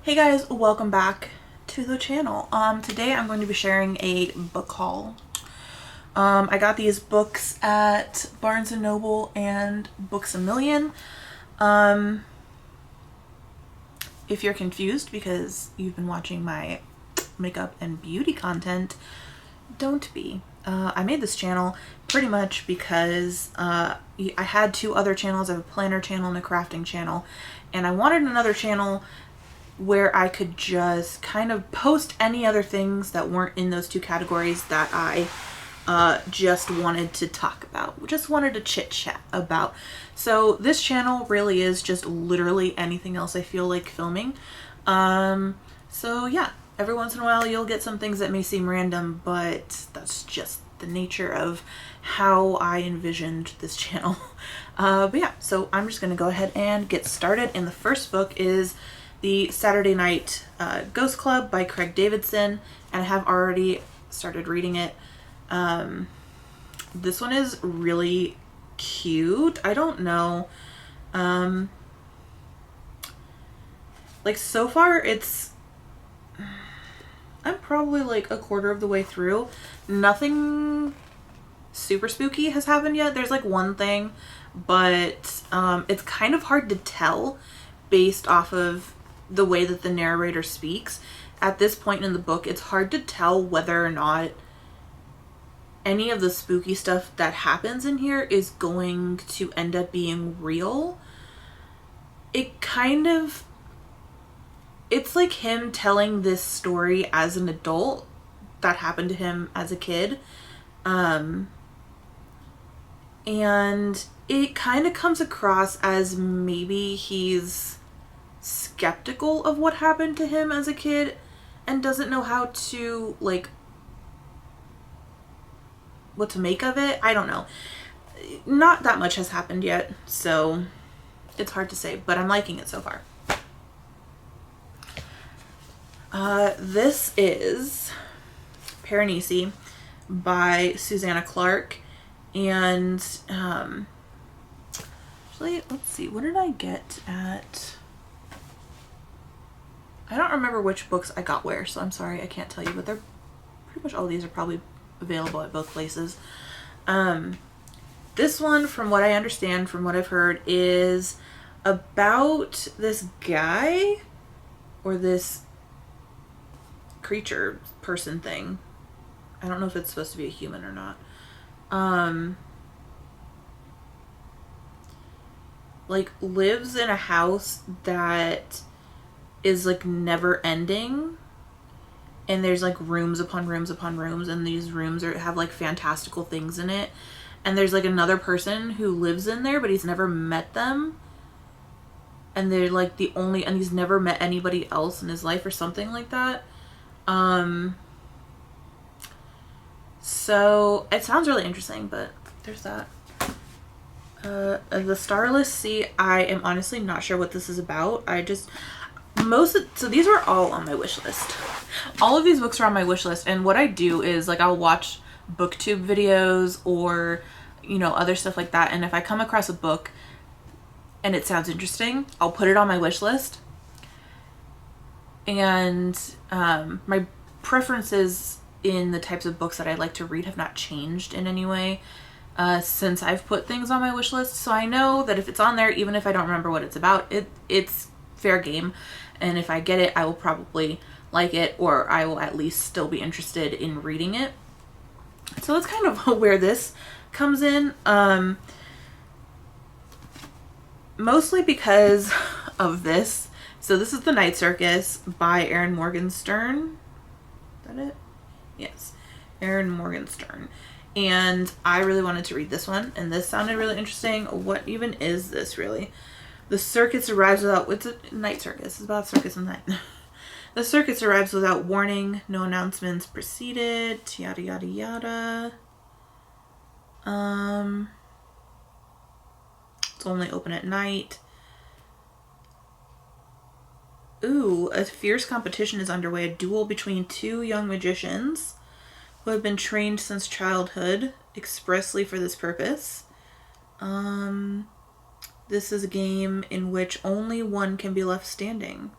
Hey guys, welcome back to the channel. Today I'm going to be sharing a book haul. I got these books at Barnes & Noble and Books A Million. If you're confused because you've been watching my makeup and beauty content, don't be. I made this channel pretty much because I had two other channels. I have a planner channel and a crafting channel, and I wanted another channel where I could just kind of post any other things that weren't in those two categories that I just wanted to talk about, just wanted to chit chat about. So this channel really is just literally anything else I feel like filming. So yeah, every once in a while you'll get some things that may seem random, but that's just the nature of how I envisioned this channel. But yeah, so I'm just gonna go ahead and get started. And the first book is The Saturday Night Ghost Club by Craig Davidson, and I have already started reading it. This one is really cute. I don't know. Like so far I'm probably like a quarter of the way through. Nothing super spooky has happened yet. There's like one thing, but it's kind of hard to tell based off of the way that the narrator speaks. At this point in the book, it's hard to tell whether or not any of the spooky stuff that happens in here is going to end up being real. It's like him telling this story as an adult that happened to him as a kid. And it kind of comes across as maybe he's skeptical of what happened to him as a kid and doesn't know how to, like, what to make of it. I don't know. Not that much has happened yet, so it's hard to say, but I'm liking it so far. This is Piranesi by Susanna Clark, and actually, let's see, what did I get at? I don't remember which books I got where, so I'm sorry I can't tell you, but they're pretty much all these are probably available at both places. This one, from what I understand, from what I've heard, is about this guy or this creature person thing. I don't know if it's supposed to be a human or not. Like lives in a house that is like never ending, and there's like rooms upon rooms upon rooms, and these rooms have like fantastical things in it, and there's like another person who lives in there but he's never met them, and they're like the only, and he's never met anybody else in his life or something like that. So it sounds really interesting, but there's that. The Starless Sea, I am honestly not sure what this is about. So these were all on my wish list. All of these books are on my wish list, and what I do is like I'll watch booktube videos or other stuff like that, and if I come across a book and it sounds interesting, I'll put it on my wish list. And my preferences in the types of books that I like to read have not changed in any way since I've put things on my wish list. So I know that if it's on there, even if I don't remember what it's about, it's fair game. And if I get it, I will probably like it, or I will at least still be interested in reading it. So that's kind of where this comes in. Mostly because of this. So this is The Night Circus by Erin Morgenstern. Is that it? Yes. Erin Morgenstern. And I really wanted to read this one, and this sounded really interesting. What even is this, really? The circus arrives without... It's a night circus. It's about circus and night. The circus arrives without warning. No announcements preceded. Yada, yada, yada. It's only open at night. Ooh, a fierce competition is underway. A duel between two young magicians who have been trained since childhood expressly for this purpose. This is a game in which only one can be left standing.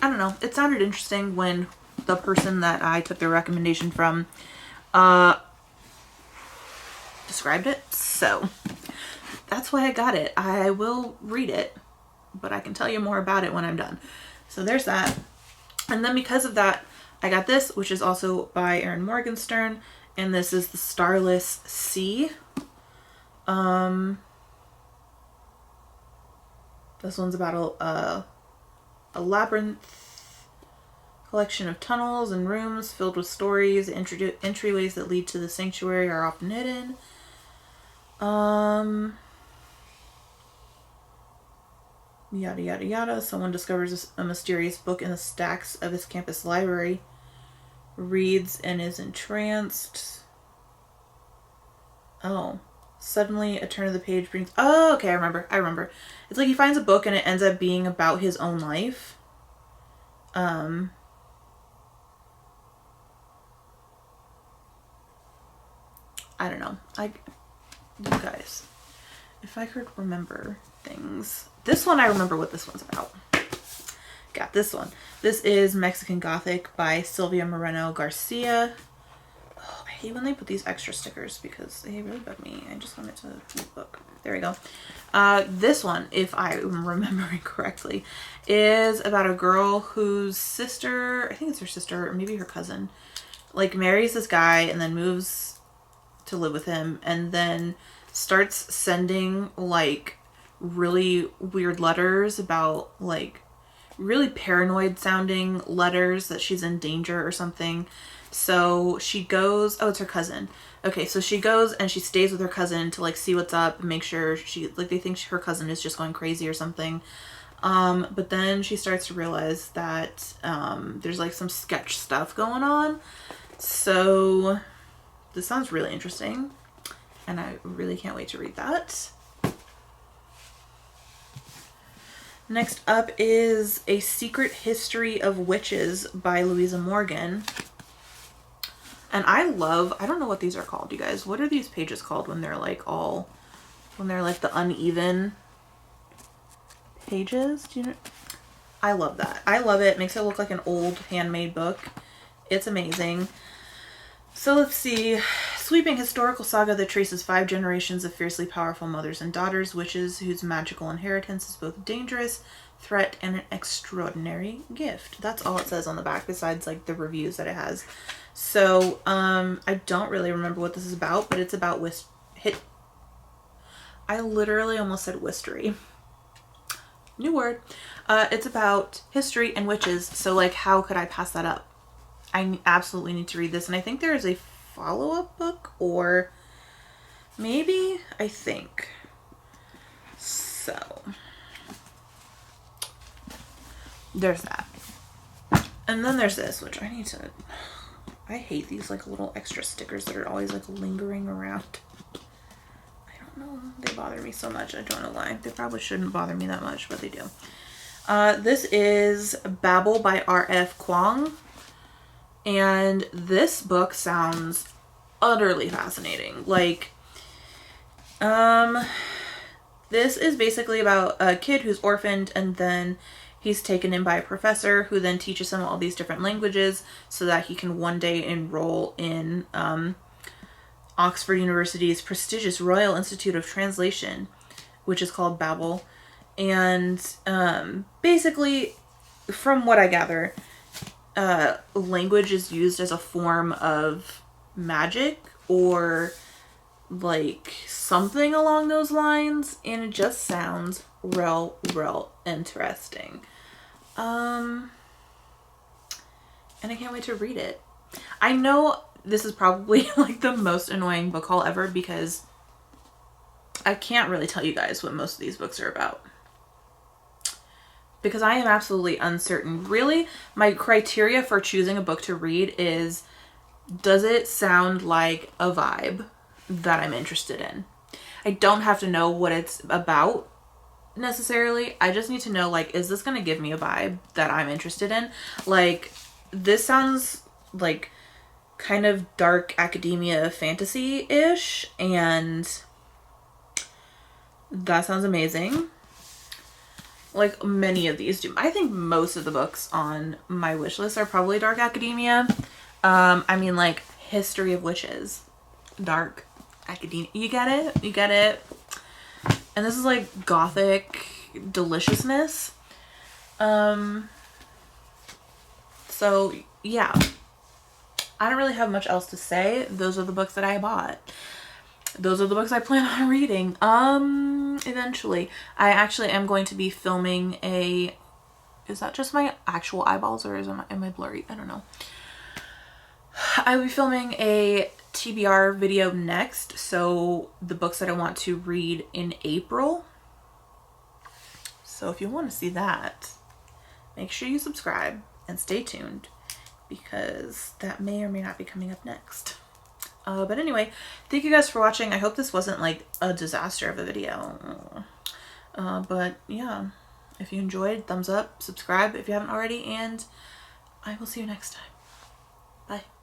I don't know. It sounded interesting when the person that I took the recommendation from described it. So that's why I got it. I will read it, but I can tell you more about it when I'm done. So there's that. And then because of that, I got this, which is also by Erin Morgenstern, and this is The Starless Sea. This one's about a labyrinth collection of tunnels and rooms filled with stories. Entryways that lead to the sanctuary are often hidden. Yada yada yada. Someone discovers a mysterious book in the stacks of his campus library, reads and is entranced. Oh. Suddenly, a turn of the page brings... Oh, okay, I remember. It's like he finds a book and it ends up being about his own life. I don't know. You guys, if I could remember things... This one, I remember what this one's about. Got this one. This is Mexican Gothic by Silvia Moreno Garcia. I hate when they put these extra stickers because they really bug me. I just want it to look. There we go. This one, if I'm remembering correctly, is about a girl whose sister, I think it's her sister or maybe her cousin, like marries this guy and then moves to live with him and then starts sending like really weird letters about like really paranoid sounding letters that she's in danger or something. So she goes, oh, it's her cousin. Okay, so she goes and she stays with her cousin to like see what's up and make sure they think her cousin is just going crazy or something. But then she starts to realize that there's like some sketch stuff going on. So this sounds really interesting and I really can't wait to read that. Next up is A Secret History of Witches by Louisa Morgan. And I don't know what these are called, you guys. What are these pages called when they're like the uneven pages? Do you know? I love that. I love it. It makes it look like an old handmade book. It's amazing. So let's see. Sweeping historical saga that traces 5 generations of fiercely powerful mothers and daughters, witches whose magical inheritance is both dangerous, threat, and an extraordinary gift. That's all it says on the back besides like the reviews that it has. So, I don't really remember what this is about, but it's about I literally almost said wistery. New word. It's about history and witches. So like, how could I pass that up? I absolutely need to read this. And I think there is a follow-up book or maybe, I think. So, there's that. And then there's this, which I hate these like little extra stickers that are always like lingering around. I don't know. They bother me so much. I don't know why. They probably shouldn't bother me that much, but they do. This is Babel by R.F. Kuang. And this book sounds utterly fascinating. Like, this is basically about a kid who's orphaned and then he's taken in by a professor who then teaches him all these different languages so that he can one day enroll in Oxford University's prestigious Royal Institute of Translation, which is called Babel. And basically, from what I gather, language is used as a form of magic or like something along those lines, and it just sounds real interesting. And I can't wait to read it. I know this is probably like the most annoying book haul ever because I can't really tell you guys what most of these books are about. Because I am absolutely uncertain. Really, my criteria for choosing a book to read is, does it sound like a vibe that I'm interested in? I don't have to know what it's about necessarily. I just need to know, like, is this going to give me a vibe that I'm interested in? Like, this sounds like kind of dark academia fantasy-ish, and that sounds amazing. like many of these do. I think most of the books on my wish list are probably dark academia. I mean, like History of Witches, dark academia. You get it? You get it? And this is like gothic deliciousness. So yeah, I don't really have much else to say. Those are the books that I bought. Those are the books I plan on reading. Eventually. I actually am going to be filming a... Is that just my actual eyeballs or am I blurry? I don't know. I will be filming a TBR video next. So the books that I want to read in April. So if you want to see that, make sure you subscribe and stay tuned because that may or may not be coming up next. But anyway, thank you guys for watching. I hope this wasn't like a disaster of a video. But yeah, if you enjoyed, thumbs up, subscribe if you haven't already, and I will see you next time. Bye.